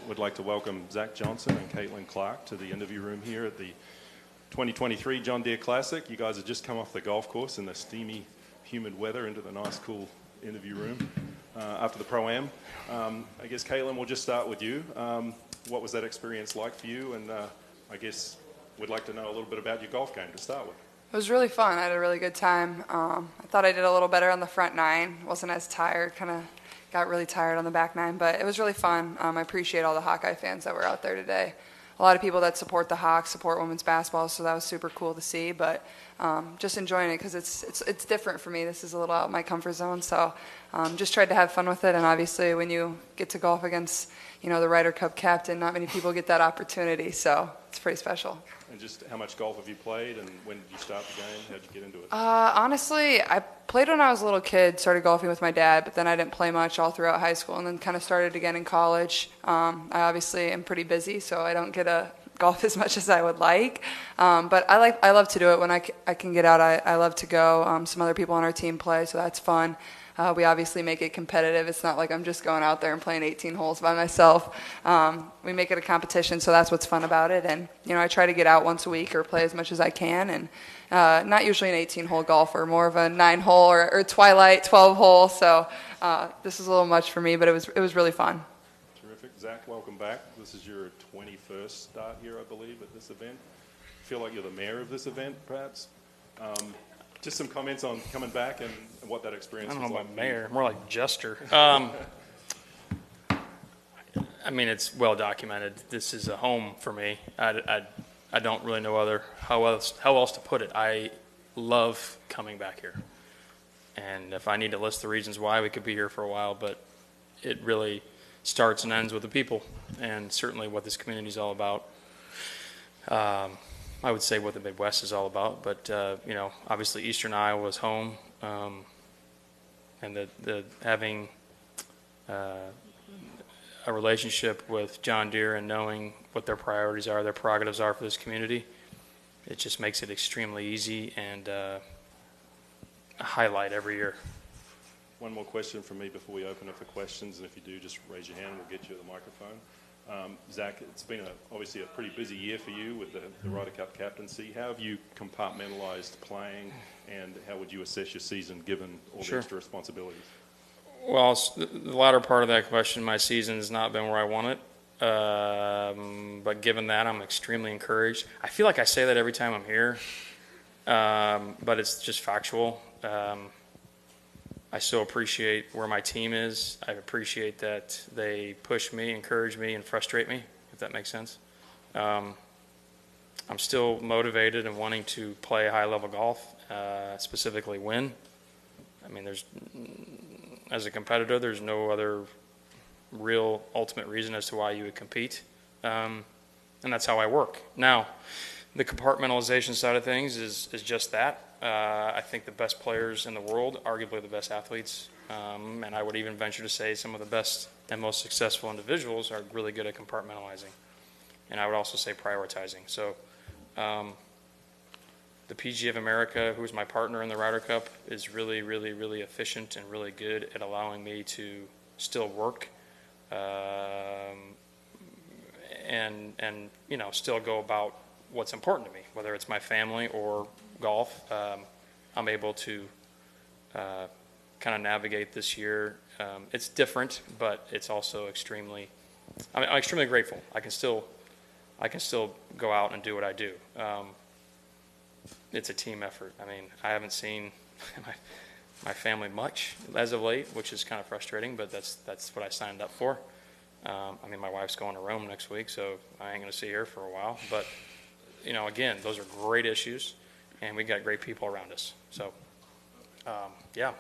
would like to welcome Zach Johnson and Caitlin Clark to the interview room here at the 2023 John Deere Classic. You guys have just come off the golf course in the steamy, humid weather into the nice, cool interview room after the Pro-Am. I guess, Caitlin, we'll just start with you. What was that experience like for you? And I guess we'd like to know a little bit about your golf game to start with. It was really fun. I had a really good time. I thought I did a little better on the front nine. Wasn't as tired, kind of got really tired on the back nine, but it was really fun. I appreciate all the Hawkeye fans that were out there today. A lot of people that support the Hawks, support women's basketball, so that was super cool to see. But just enjoying it because it's different for me. This is a little out of my comfort zone, so just tried to have fun with it. And obviously, when you get to golf against, the Ryder Cup captain, not many people get that opportunity, so it's pretty special. And just how much golf have you played, and when did you start the game? How did you get into it? Honestly, I played when I was a little kid, started golfing with my dad, but then I didn't play much all throughout high school, and then kind of started again in college. I obviously am pretty busy, so I don't get to golf as much as I would like. But I love to do it when I can get out. I love to go. Some other people on our team play, so that's fun. We obviously make it competitive. It's not like I'm just going out there and playing 18 holes by myself. We make it a competition, so that's what's fun about it. And, I try to get out once a week or play as much as I can. And not usually an 18-hole golfer, more of a 9-hole or twilight 12-hole. So this is a little much for me, but it was really fun. Terrific. Zach, welcome back. This is your 21st start here, I believe, at this event. I feel like you're the mayor of this event, perhaps. Just some comments on coming back and what that experience was like. I don't know about mayor, more like jester. It's well documented. This is a home for me. I don't really know how else to put it. I love coming back here. And if I need to list the reasons why, we could be here for a while, but it really starts and ends with the people, and certainly what this community is all about. I would say what the Midwest is all about, but obviously Eastern Iowa is home, and the having a relationship with John Deere and knowing what their priorities are, their prerogatives are for this community, it just makes it extremely easy and a highlight every year. One more question from me before we open up for questions, and if you do, just raise your hand. We'll get you the microphone. Zach, it's been obviously a pretty busy year for you with the Ryder Cup captaincy. How have you compartmentalized playing, and how would you assess your season given all the extra responsibilities? Well, the latter part of that question, my season has not been where I want it. But given that, I'm extremely encouraged. I feel like I say that every time I'm here, but it's just factual. I still appreciate where my team is. I appreciate that they push me, encourage me, and frustrate me, if that makes sense. I'm still motivated and wanting to play high-level golf, specifically win. As a competitor, there's no other real ultimate reason as to why you would compete, and that's how I work. Now, the compartmentalization side of things is just that. I think the best players in the world, arguably the best athletes, and I would even venture to say some of the best and most successful individuals are really good at compartmentalizing. And I would also say prioritizing. So the PGA of America, who is my partner in the Ryder Cup, is really, really, really efficient and really good at allowing me to still work and still go about what's important to me, whether it's my family or golf. I'm able to kind of navigate this year. It's different, but it's also I'm extremely grateful. I can still go out and do what I do. It's a team effort. I haven't seen my family much as of late, which is kind of frustrating, but that's what I signed up for. My wife's going to Rome next week, so I ain't going to see her for a while. But again, those are great issues, and we got great people around us. So, yeah.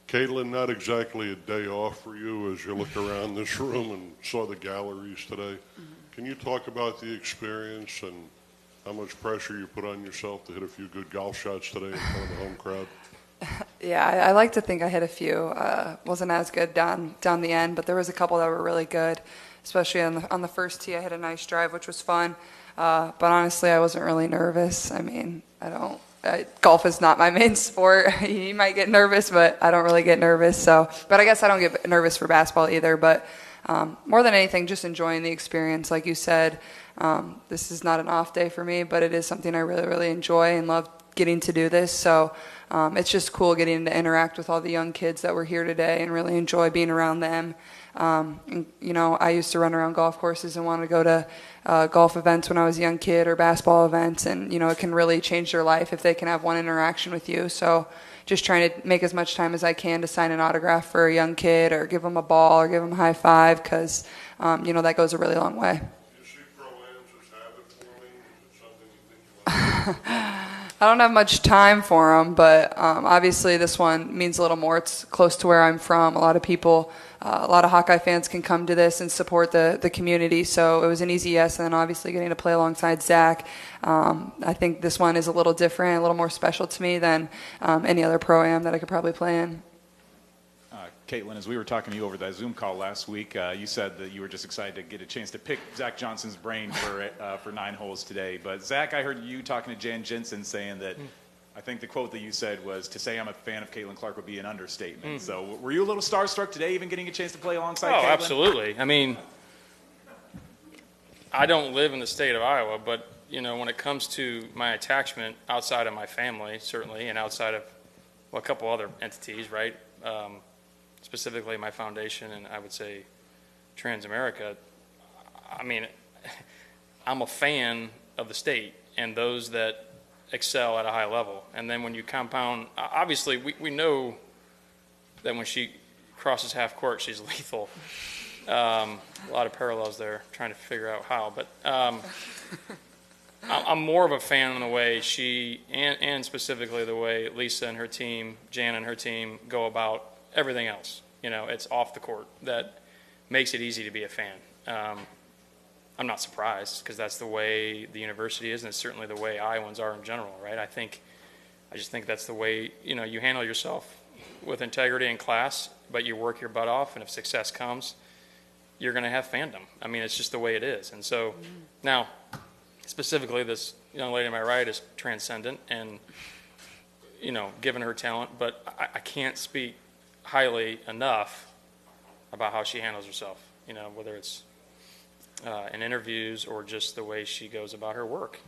Caitlin, not exactly a day off for you as you look around this room and saw the galleries today. Can you talk about the experience and how much pressure you put on yourself to hit a few good golf shots today in front of the home crowd? Yeah, I like to think I hit a few. Wasn't as good down the end, but there was a couple that were really good, especially on the first tee. I hit a nice drive, which was fun. But honestly, I wasn't really nervous. I golf is not my main sport. You might get nervous, but I don't really get nervous. So, but I guess I don't get nervous for basketball either. But more than anything, just enjoying the experience. Like you said, this is not an off day for me, but it is something I really, really enjoy and love getting to do this. So it's just cool getting to interact with all the young kids that were here today and really enjoy being around them. And, you know, I used to run around golf courses and want to go to golf events when I was a young kid or basketball events. And, you know, it can really change their life if they can have one interaction with you. So just trying to make as much time as I can to sign an autograph for a young kid or give them a ball or give them a high five because, you know, that goes a really long way. You see Pro-Ams as habit forming? Is it something you think you want to I don't have much time for them, but obviously this one means a little more. It's close to where I'm from. A lot of people, a lot of Hawkeye fans can come to this and support the community. So it was an easy yes, and then obviously getting to play alongside Zach. I think this one is a little different, a little more special to me than any other Pro-Am that I could probably play in. Caitlin, as we were talking to you over that Zoom call last week, you said that you were just excited to get a chance to pick Zach Johnson's brain for 9 holes today. But Zach, I heard you talking to Jan Jensen saying that I think the quote that you said was, "To say I'm a fan of Caitlin Clark would be an understatement." So were you a little starstruck today, even getting a chance to play alongside Caitlin? Oh, absolutely. I mean, I don't live in the state of Iowa, but, you know, when it comes to my attachment outside of my family, certainly, and outside of a couple other entities, right? Specifically my foundation, and I would say Transamerica. I mean, I'm a fan of the state and those that excel at a high level. And then when you compound, obviously we know that when she crosses half court, she's lethal. A lot of parallels there, trying to figure out how. But I'm more of a fan of the way she, and specifically the way Lisa and her team, Jan and her team, go about everything else. You know, it's off the court that makes it easy to be a fan. I'm not surprised because that's the way the university is, and it's certainly the way Iowans are in general, right? I just think that's the way, you know, you handle yourself with integrity in class, but you work your butt off, and if success comes, you're going to have fandom. I mean, it's just the way it is. And so now, specifically, this young lady to my right is transcendent and, you know, given her talent, but I can't speak highly enough about how she handles herself, you know, whether it's in interviews or just the way she goes about her work.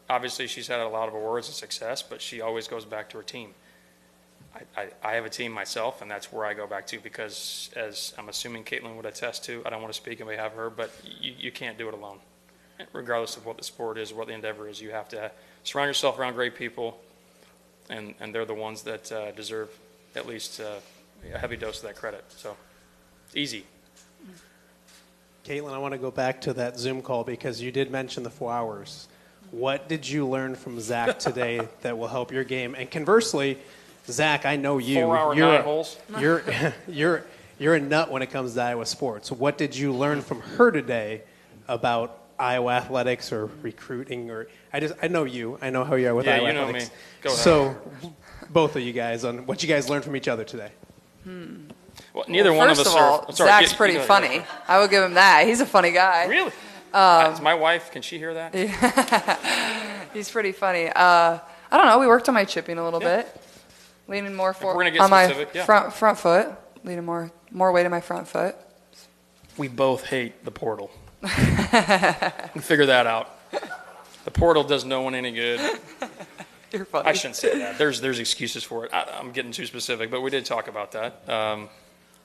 Obviously, she's had a lot of awards and success, but she always goes back to her team. I have a team myself, and that's where I go back to because, as I'm assuming Caitlin would attest to, I don't want to speak on behalf of her, but you can't do it alone. Regardless of what the sport is, what the endeavor is, you have to surround yourself around great people, and they're the ones that deserve at least a heavy dose of that credit. So, easy. Caitlin, I want to go back to that Zoom call because you did mention the 4 hours. What did you learn from Zach today that will help your game? And conversely, Zach, I know you. 4 hour 9 holes. You're a nut when it comes to Iowa sports. What did you learn from her today about Iowa athletics or recruiting? Or I know you. I know how you are with Iowa athletics. Yeah, you know me. Go ahead. So, both of you guys on what you guys learned from each other today. Well, neither one of us First of all, are. Sorry, Zach's pretty funny. I will give him that. He's a funny guy. Really? Is my wife, can she hear that? He's pretty funny. I don't know. We worked on my chipping a little bit, leaning more we're gonna get on specific, my yeah. front foot, leaning more weight on my front foot. We both hate the portal. Figure that out. The portal does no one any good. You're funny. I shouldn't say that. There's excuses for it. I'm getting too specific, but we did talk about that.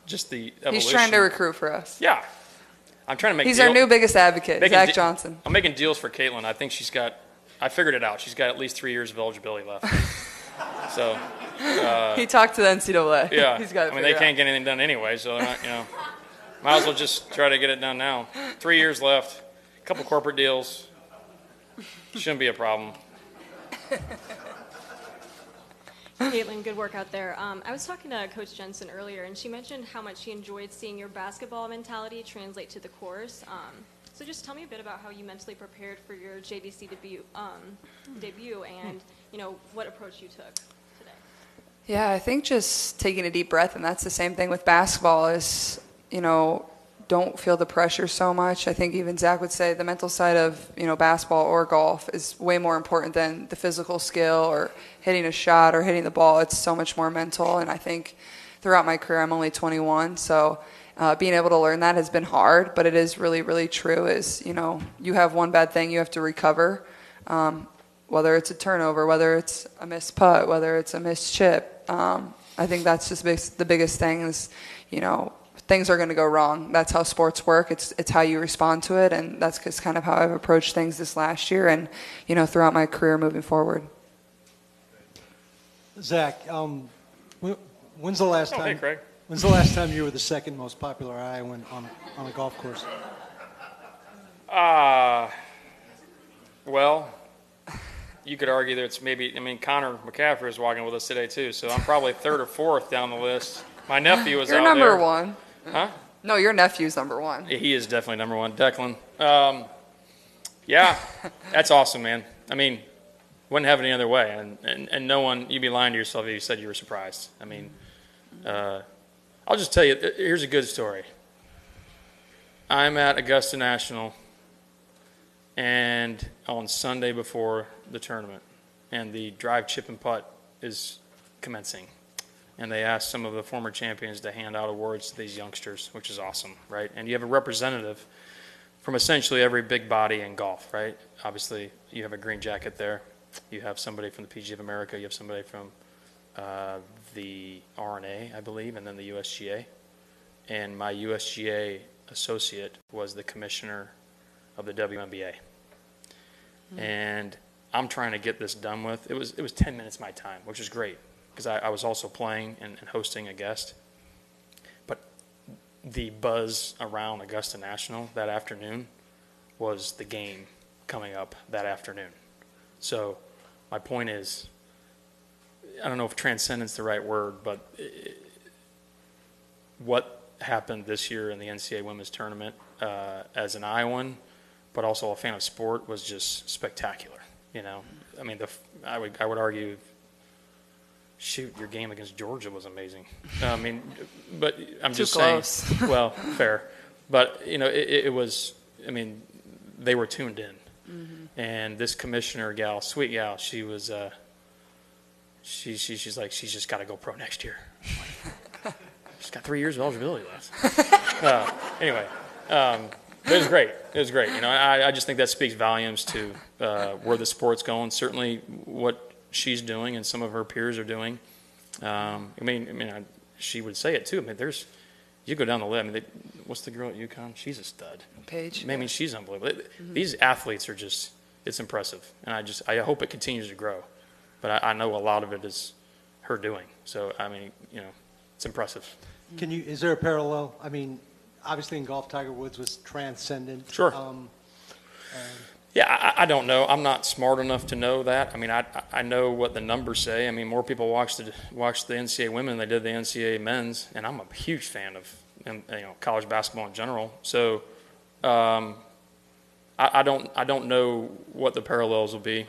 Just the evolution. He's trying to recruit for us. Yeah. I'm trying to make He's our new biggest advocate, Zach Johnson. I'm making deals for Caitlin. I think I figured it out. She's got at least 3 years of eligibility left. So. He talked to the NCAA. Yeah. He's got it. They can't get anything done anyway, so they're not, you know. Might as well just try to get it done now. 3 years left. A couple corporate deals. Shouldn't be a problem. Caitlin, good work out there. I was talking to Coach Jensen earlier, and she mentioned how much she enjoyed seeing your basketball mentality translate to the course. So just tell me a bit about how you mentally prepared for your JDC debut and, you know, what approach you took today. Yeah, I think just taking a deep breath, and that's the same thing with basketball, is, you know, don't feel the pressure so much. I think even Zach would say the mental side of, basketball or golf is way more important than the physical skill or hitting a shot or hitting the ball. It's so much more mental. And I think throughout my career, I'm only 21, so being able to learn that has been hard, but it is really, really true is, you have one bad thing, you have to recover, whether it's a turnover, whether it's a missed putt, whether it's a missed chip. I think that's just the biggest thing is, things are going to go wrong. That's how sports work. It's how you respond to it, and that's just kind of how I've approached things this last year and, throughout my career moving forward. Zach, when's the last time? Hey, Craig. When's the last time you were the second most popular Iowan on a golf course? Well, you could argue that it's Connor McCaffrey is walking with us today too, so I'm probably third or fourth down the list. My nephew is You're out number there. one. Huh? No, your nephew's number one. He is definitely number one. Declan. Yeah, that's awesome, man. Wouldn't have it any other way. And no one, you'd be lying to yourself if you said you were surprised. I'll just tell you, here's a good story. I'm at Augusta National and on Sunday before the tournament, and the drive, chip, and putt is commencing. And they asked some of the former champions to hand out awards to these youngsters, which is awesome, right? And you have a representative from essentially every big body in golf, right? Obviously, you have a green jacket there. You have somebody from the PGA of America. You have somebody from the RNA, I believe, and then the USGA. And my USGA associate was the commissioner of the WNBA. And I'm trying to get this done with. It was 10 minutes of my time, which is great, because I was also playing and hosting a guest. But the buzz around Augusta National that afternoon was the game coming up that afternoon. So my point is, I don't know if transcendent's the right word, but what happened this year in the NCAA women's tournament as an Iowan, but also a fan of sport, was just spectacular. I would argue, shoot, your game against Georgia was amazing. But I'm Too Oh, just close. saying. Well, fair, but it was. They were tuned in, and this commissioner gal, sweet gal, she was. She's like, she's just got to go pro next year. She's got 3 years of eligibility left. Anyway, it was great. It was great. I just think that speaks volumes to where the sport's going. Certainly, what she's doing and some of her peers are doing. She would say it too. You go down the list. What's the girl at UConn? She's a stud. Paige. She's unbelievable. These athletes are just, it's impressive, and I hope it continues to grow. But I know a lot of it is her doing. So, it's impressive. Is there a parallel? Obviously in golf, Tiger Woods was transcendent. Sure. Yeah, I don't know. I'm not smart enough to know that. I know what the numbers say. More people watch the NCAA women than they did the NCAA men's, and I'm a huge fan of college basketball in general. So I don't know what the parallels will be.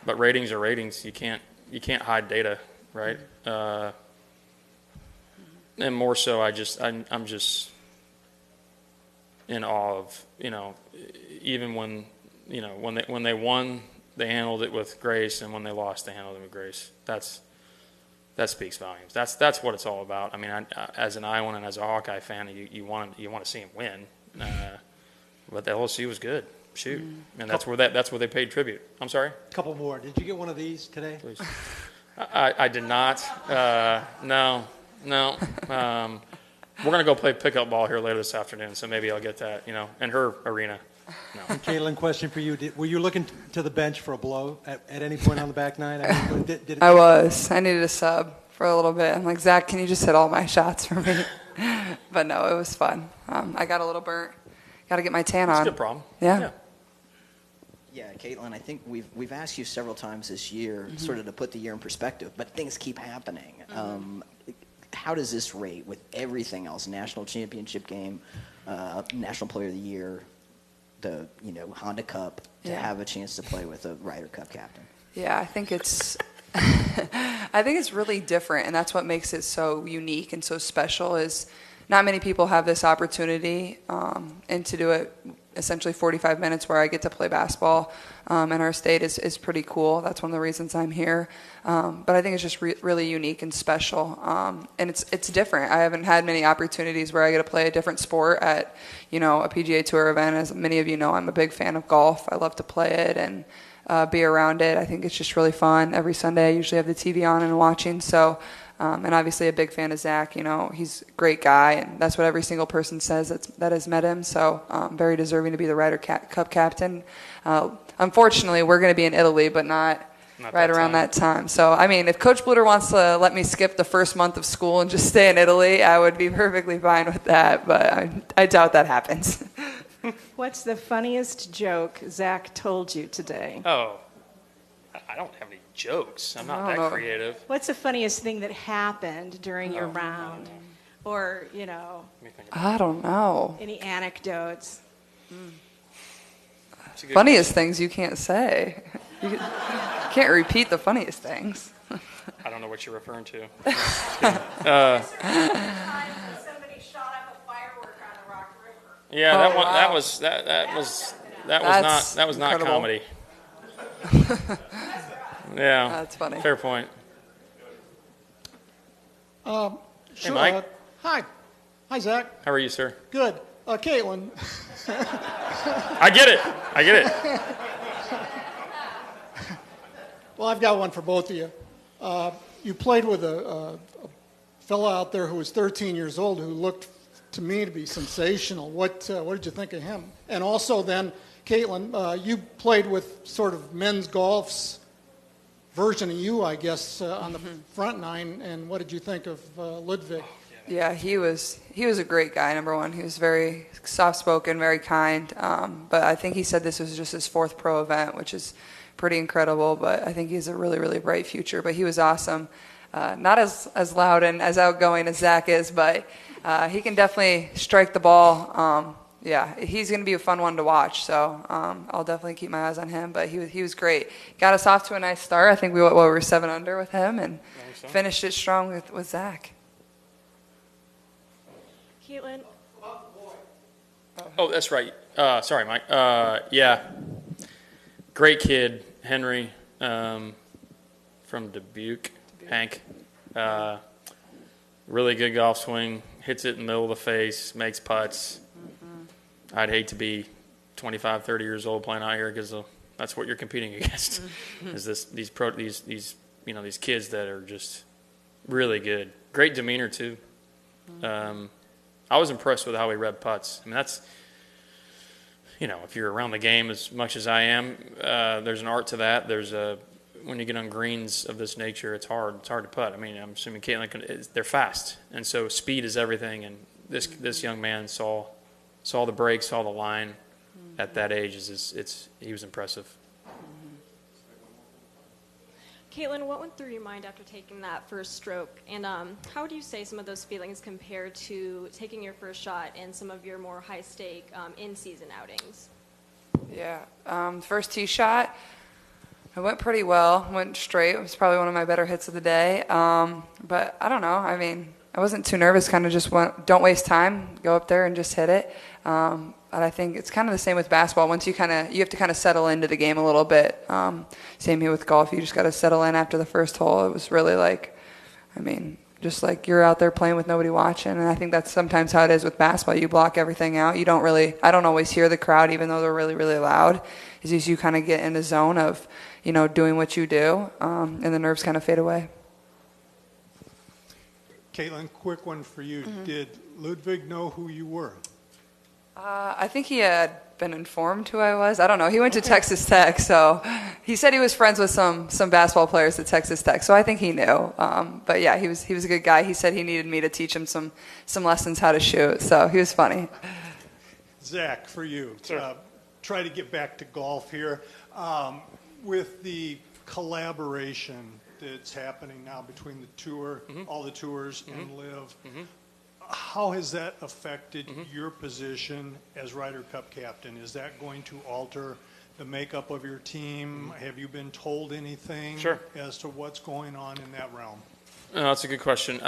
But ratings are ratings. You can't hide data, right? And more so, I'm just in awe of, even when they won, they handled it with grace, and when they lost, they handled it with grace. That speaks volumes. That's what it's all about. As an Iowan and as a Hawkeye fan, you want to see him win, but the LSU was good. Shoot, and that's where they paid tribute. I'm sorry? A couple more. Did you get one of these today? Please. I did not. No. We're going to go play pickup ball here later this afternoon, so maybe I'll get that, in her arena. No. And Caitlin, question for you. Were you looking to the bench for a blow at any point on the back nine? I was. I needed a sub for a little bit. I'm like, Zach, can you just hit all my shots for me? But no, it was fun. I got a little burnt. Got to get my tan on. That's a good problem. Yeah. Yeah, Caitlin, I think we've asked you several times this year sort of to put the year in perspective, but things keep happening. How does this rate with everything else? National championship game, National Player of the Year, the Honda Cup, to have a chance to play with a Ryder Cup captain? Yeah, I think it's I think it's really different, and that's what makes it so unique and so special is not many people have this opportunity, and to do it essentially 45 minutes where I get to play basketball in our state is pretty cool. That's one of the reasons I'm here. But I think it's just really unique and special, and it's different. I haven't had many opportunities where I get to play a different sport at, a PGA Tour event. As many of you know, I'm a big fan of golf. I love to play it and be around it. I think it's just really fun. Every Sunday I usually have the TV on and watching. So, and obviously a big fan of Zach. He's a great guy, and that's what every single person says that has met him. So, very deserving to be the Ryder Cup captain. Unfortunately, we're going to be in Italy, but not right around that time. So, if Coach Bluter wants to let me skip the first month of school and just stay in Italy, I would be perfectly fine with that. But I doubt that happens. What's the funniest joke Zach told you today? Oh, I don't have any jokes. I'm not that creative. What's the funniest thing that happened during your round? Or, I don't know. any anecdotes? Funniest things you can't say. You can't repeat the funniest things. I don't know what you're referring to. Yeah, that was not comedy. Yeah, that's funny. Fair point. Sure. Hey, Mike. Hi, Zach. How are you, sir? Good. Caitlin. I get it. Well, I've got one for both of you. You played with a fellow out there who was 13 years old who looked to me to be sensational. What did you think of him? And also then, Caitlin, you played with sort of men's golf's version of you, I guess, on the front nine. And what did you think of Ludwig? Yeah, he was a great guy, number one. He was very soft-spoken, very kind. But I think he said this was just his 4th pro event, which is pretty incredible. But I think he has a really, really bright future. But he was awesome. Not as loud and as outgoing as Zach is, but he can definitely strike the ball. Yeah, he's going to be a fun one to watch. So I'll definitely keep my eyes on him. But he was great. Got us off to a nice start. I think we were 7 under with him and finished it strong with Zach. Caitlin. Oh, that's right. Sorry, Mike. Yeah, great kid, Henry, from Dubuque. Hank. Really good golf swing. Hits it in the middle of the face. Makes putts. I'd hate to be 25, 30 years old playing out here because that's what you're competing against. Is these kids that are just really good. Great demeanor too. I was impressed with how he read putts. That's, if you're around the game as much as I am, there's an art to that. When you get on greens of this nature, it's hard. It's hard to putt. I'm assuming Caitlin they're fast, and so speed is everything. And this young man saw the break, saw the line at that age. He was impressive. Caitlin, what went through your mind after taking that first stroke? And how would you say some of those feelings compare to taking your first shot in some of your more high-stake in-season outings? Yeah, first tee shot, it went pretty well. Went straight. It was probably one of my better hits of the day. But I don't know. I wasn't too nervous. Kind of just don't waste time. Go up there and just hit it. And I think it's kind of the same with basketball. Once you have to kind of settle into the game a little bit. Same here with golf. You just got to settle in after the first hole. It was really just like you're out there playing with nobody watching. And I think that's sometimes how it is with basketball. You block everything out. I don't always hear the crowd, even though they're really, really loud. It's just you kind of get in the zone of, doing what you do, and the nerves kind of fade away. Caitlin, quick one for you. Did Ludwig know who you were? I think he had been informed who I was. I don't know. He went to Texas Tech, so he said he was friends with some basketball players at Texas Tech, so I think he knew. But yeah, he was a good guy. He said he needed me to teach him some lessons how to shoot, so he was funny. Zach, for you, sure. Try to get back to golf here. With the collaboration that's happening now between the tour, all the tours, and Live, how has that affected your position as Ryder Cup captain? Is that going to alter the makeup of your team? Have you been told anything Sure. as to what's going on in that realm? That's a good question.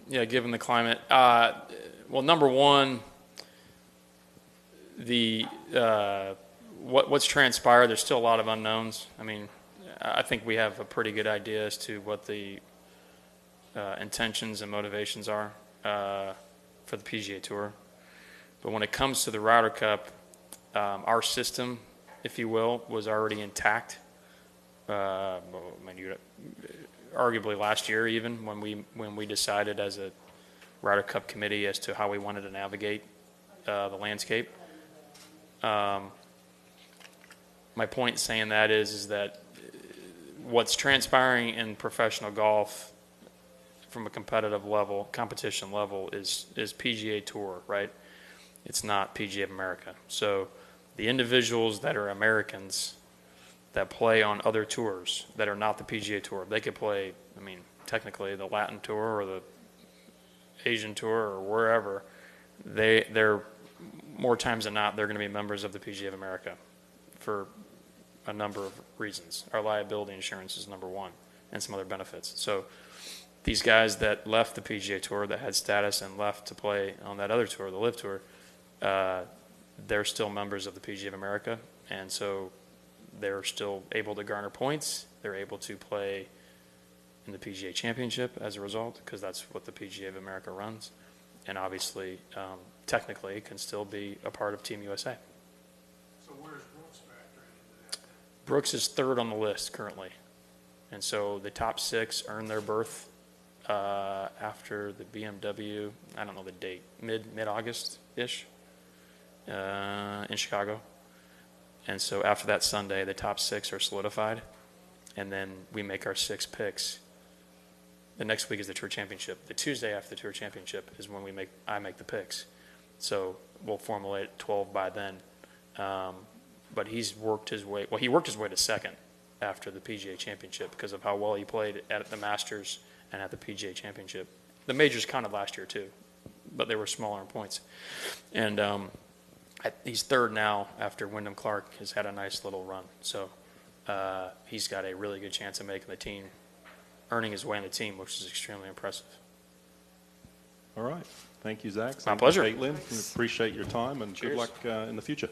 Yeah, given the climate. Well, number one, what's transpired, there's still a lot of unknowns. I mean, I think we have a pretty good idea as to what the intentions and motivations are for the PGA Tour. But when it comes to the Ryder Cup, our system, if you will, was already intact. Arguably last year, even when we decided as a Ryder Cup committee as to how we wanted to navigate the landscape. My point in saying that is that what's transpiring in professional golf from a competitive level, competition level, is PGA Tour, right? It's not PGA of America. So the individuals that are Americans that play on other tours that are not the PGA Tour, they could play, I mean, technically the Latin Tour or the Asian Tour or wherever, they're more times than not, they're going to be members of the PGA of America for a number of reasons. Our liability insurance is number one, and some other benefits. So these guys that left the PGA Tour that had status and left to play on that other tour, the LIV Tour, they're still members of the PGA of America, and so they're still able to garner points. They're able to play in the PGA Championship as a result, because that's what the PGA of America runs, and obviously, technically, can still be a part of Team USA. So where's Brooks factoring into that? Brooks is third on the list currently, and so the top six earn their berth after the BMW. I don't know the date, mid-August-ish in Chicago, and so after that Sunday, the top six are solidified, and then we make our 6 picks. The next week is the Tour Championship. The Tuesday after the Tour Championship is when I make the picks. So we'll formulate 12 by then. But he's worked his way. Well, he worked his way to second after the PGA Championship because of how well he played at the Masters and at the PGA Championship. The majors counted last year too, but they were smaller in points. And he's third now after Wyndham Clark has had a nice little run. So he's got a really good chance of making the team, earning his way in the team, which is extremely impressive. All right. Thank you, Zach. My pleasure. Caitlin. We appreciate your time, and good luck in the future.